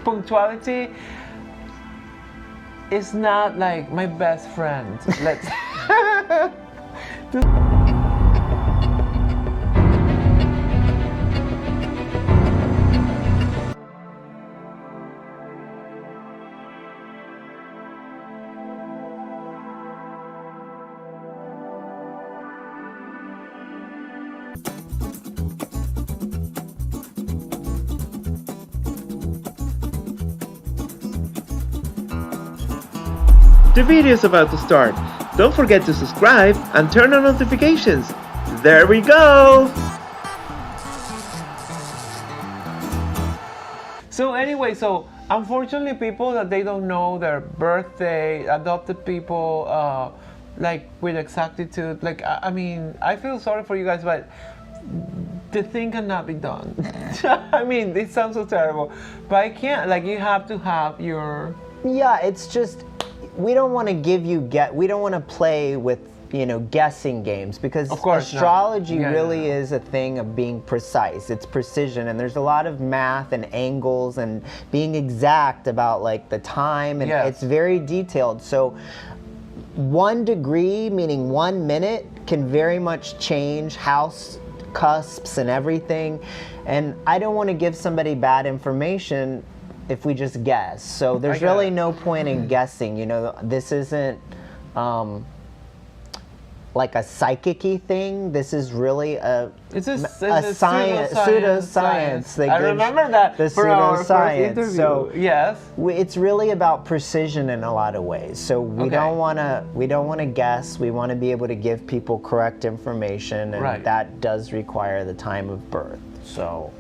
punctuality is not like my best friend. Let's. The video is about to start. Don't forget to subscribe and turn on notifications. There we go! So anyway, so unfortunately people that they don't know their birthday, adopted people, like with exactitude, like, I mean, I feel sorry for you guys, but the thing cannot be done. I mean, it sounds so terrible, but I can't, like, you have to have your... Yeah, it's just, we don't want to we don't want to play with, guessing games, because of course, astrology really is a thing of being precise. It's precision, and there's a lot of math and angles and being exact about like the time, and it's very detailed. So 1 degree, meaning 1 minute, can very much change house cusps and everything. And I don't want to give somebody bad information if we just guess. So there's really no point in guessing. This isn't like a psychic-y thing. This is really a science, pseudoscience. I remember that for our first interview. So yes, it's really about precision in a lot of ways. So we don't want to guess. We want to be able to give people correct information, and that does require the time of birth. So.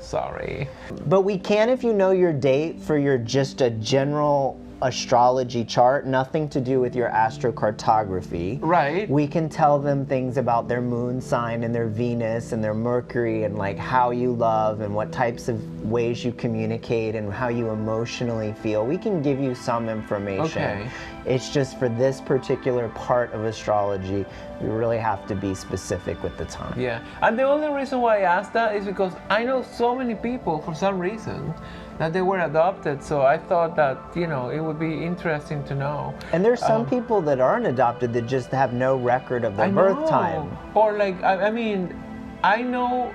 Sorry. But we can, if you know your date for your just a general astrology chart, nothing to do with your astrocartography. Right. We can tell them things about their moon sign and their Venus and their Mercury, and like how you love and what types of ways you communicate and how you emotionally feel. We can give you some information. Okay. It's just for this particular part of astrology, you really have to be specific with the time. Yeah, and the only reason why I asked that is because I know so many people, for some reason, that they were adopted. So I thought that, it would be interesting to know. And there's some people that aren't adopted that just have no record of their birth time. Or like, I mean, I know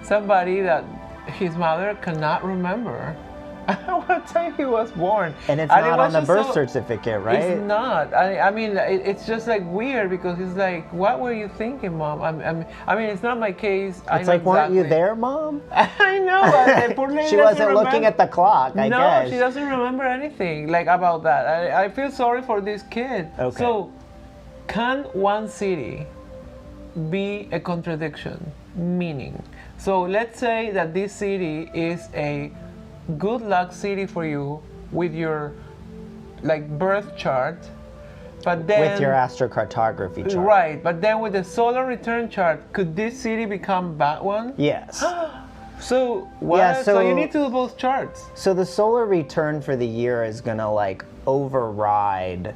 somebody that his mother cannot remember what time he was born. And it's not on the birth certificate, right? It's not. I mean, it's just like weird, because it's like, what were you thinking, Mom? I mean, it's not my case. It's like, weren't you there, Mom? I know. Poor lady she wasn't looking at the clock, I guess. No, she doesn't remember anything like about that. I feel sorry for this kid. Okay. So, can one city be a contradiction? Meaning, so let's say that this city is a good luck city for you with your like birth chart, but then with your astrocartography chart, right? But then with the solar return chart, could this city become bad one? Yes. So what? Yeah, so you need to do both charts. So the solar return for the year is gonna like override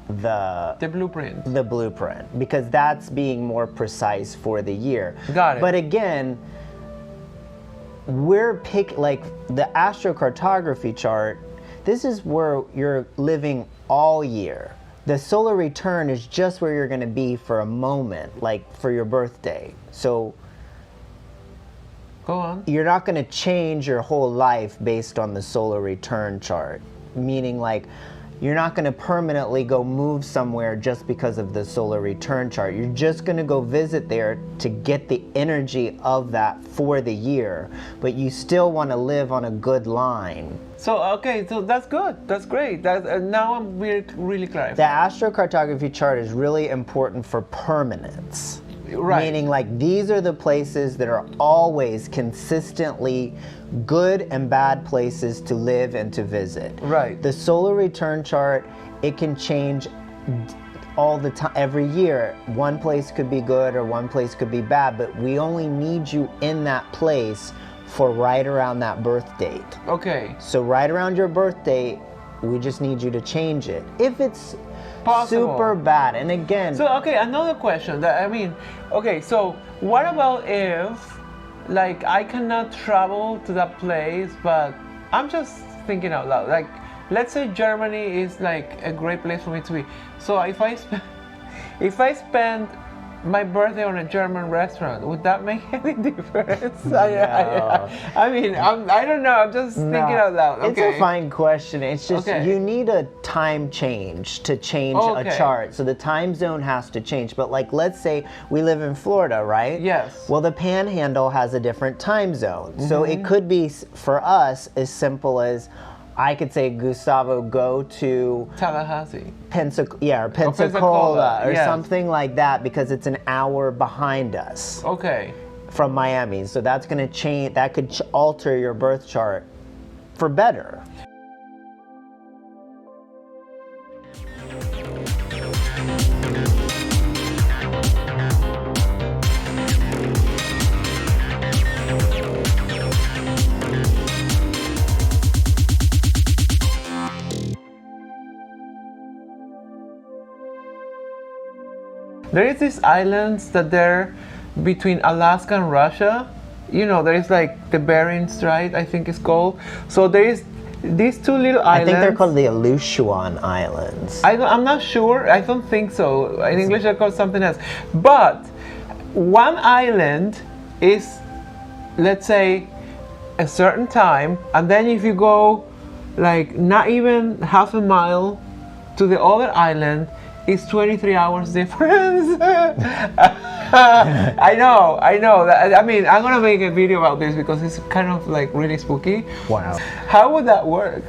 the blueprint. The blueprint, because that's being more precise for the year. Got it. But again, we're like the astrocartography chart, this is where you're living all year. The solar return is just where you're going to be for a moment, like for your birthday. So go on. You're not going to change your whole life based on the solar return chart, meaning like you're not going to permanently go move somewhere just because of the solar return chart. You're just going to go visit there to get the energy of that for the year, but you still want to live on a good line. So, okay, so that's good. That's great. Now I'm really clear. The astrocartography chart is really important for permanence. Right. Meaning like these are the places that are always consistently good and bad places to live and to visit. Right. The solar return chart, it can change all the time, every year. One place could be good or one place could be bad, but we only need you in that place for right around that birth date. Okay. So right around your birth date, we just need you to change it. If it's possible. Super bad. And again, so okay, another question that so what about if like I cannot travel to that place, but I'm just thinking out loud. Like, let's say Germany is like a great place for me to be. So if I spend my birthday on a German restaurant, would that make any difference? No. I mean, I don't know. I'm just thinking out loud. Okay. It's a fine question. It's just you need a time change to change a chart. So the time zone has to change. But like, let's say we live in Florida, right? Yes. Well, the Panhandle has a different time zone. So it could be, for us, as simple as I could say, Gustavo, go to Tallahassee. Pensacola or something like that, because it's an hour behind us. Okay. From Miami. So that's going to change, that could alter your birth chart for better. There is these islands that they're between Alaska and Russia. You know, there is like the Bering Strait, I think it's called. So there is these two little islands. I think they're called the Aleutian Islands. I'm not sure. I don't think so. In English they're called something else. But one island is, let's say, a certain time, and then if you go like not even half a mile to the other island, it's 23 hours difference. I know. I mean, I'm gonna make a video about this because it's kind of like really spooky. Wow. How would that work?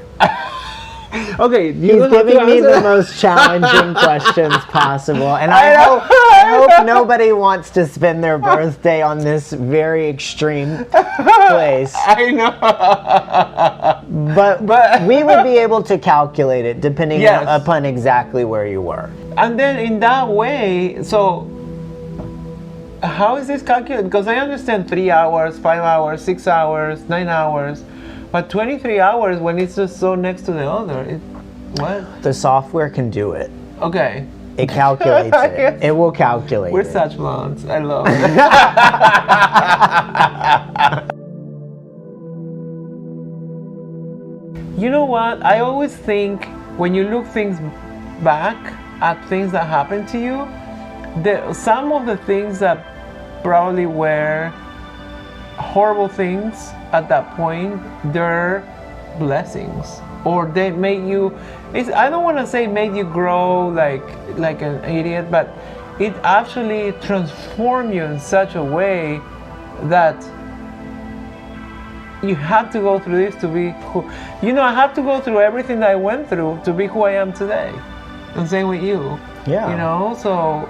Okay, he's giving me the most challenging questions possible, and I hope nobody wants to spend their birthday on this very extreme place. I know. But we would be able to calculate it depending upon exactly where you were. And then in that way, so how is this calculated? Because I understand 3 hours, 5 hours, 6 hours, 9 hours. But 23 hours when it's just so next to the other, what? The software can do it. Okay. It calculates it. It will calculate We're it. such blondes. I love it. You know what? I always think when you look things back at things that happened to you, some of the things that probably were horrible things at that point, they're blessings, or they made you, I don't want to say made you grow like an idiot, but it actually transformed you in such a way that you had to go through this to be who, I had to go through everything that I went through to be who I am today. And same with you. Yeah. So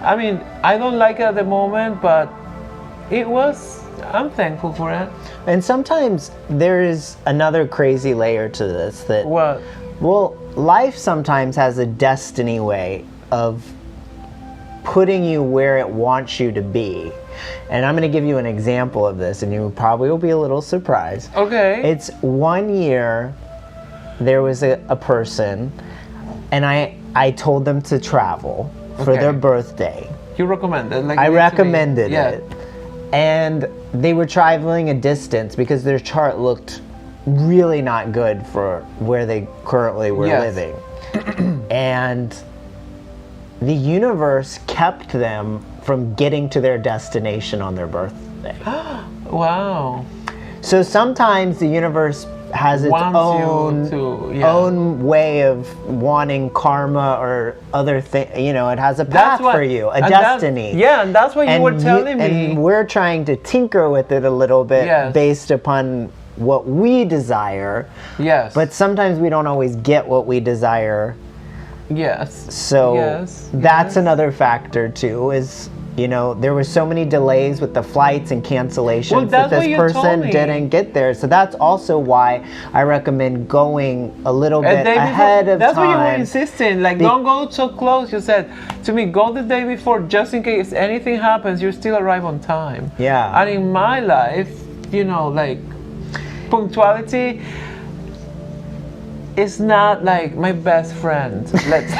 I mean, I don't like it at the moment, but I'm thankful for it. And sometimes there is another crazy layer to this that, what? Well, life sometimes has a destiny way of putting you where it wants you to be. And I'm going to give you an example of this, and you probably will be a little surprised. Okay. It's 1 year, there was a person, and I told them to travel for their birthday. You recommended? I recommended it. And they were traveling a distance because their chart looked really not good for where they currently were living. And the universe kept them from getting to their destination on their birthday. Wow. So sometimes the universe has its own way of wanting karma or other things. It has a path for you, a destiny. And that's what you were telling me. And we're trying to tinker with it a little bit based upon what we desire. Yes. But sometimes we don't always get what we desire. Yes. So that's another factor too, is there were so many delays with the flights and cancellations that this person didn't get there. So that's also why I recommend going a little bit ahead of time. That's what you were insisting. Like, don't go so close. You said to me, go the day before, just in case anything happens, you still arrive on time. Yeah. And in my life, like, punctuality is not like my best friend. Let's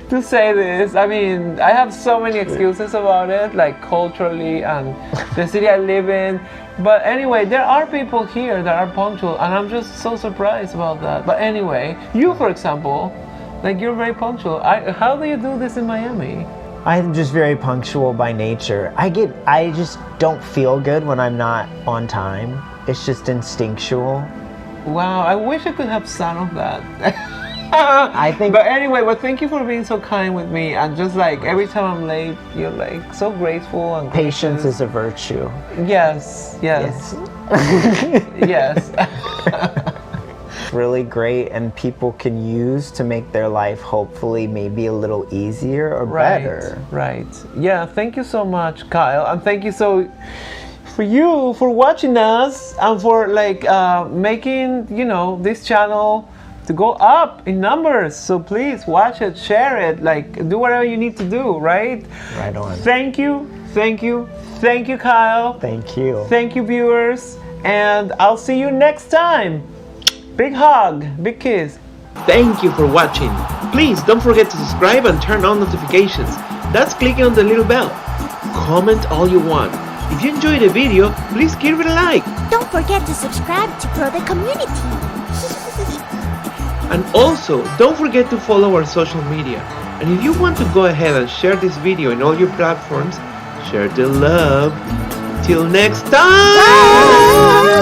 to say this. I mean, I have so many excuses about it, like culturally and the city I live in. But anyway, there are people here that are punctual, and I'm just so surprised about that. But anyway, you, for example, like, you're very punctual. How do you do this in Miami? I'm just very punctual by nature. I just don't feel good when I'm not on time. It's just instinctual. Wow, I wish I could have some of that. I think. But anyway, well, thank you for being so kind with me, and just like every time I'm late, you're like so graceful and Patience gracious. is a virtue. Yes. Yes. Yes. Really great, and people can use to make their life hopefully maybe a little easier or better. Right. Yeah, thank you so much, Kyle, and thank you for you for watching us and for like making, you know, this channel to go up in numbers. So please watch it, share it, like do whatever you need to do, right? Right on. Thank you, Kyle. Thank you. Thank you, viewers, and I'll see you next time. Big hug, big kiss. Thank you for watching. Please don't forget to subscribe and turn on notifications. That's clicking on the little bell. Comment all you want. If you enjoyed the video, please give it a like. Don't forget to subscribe to grow the community. And also, don't forget to follow our social media. And if you want to go ahead and share this video in all your platforms, share the love. Till next time!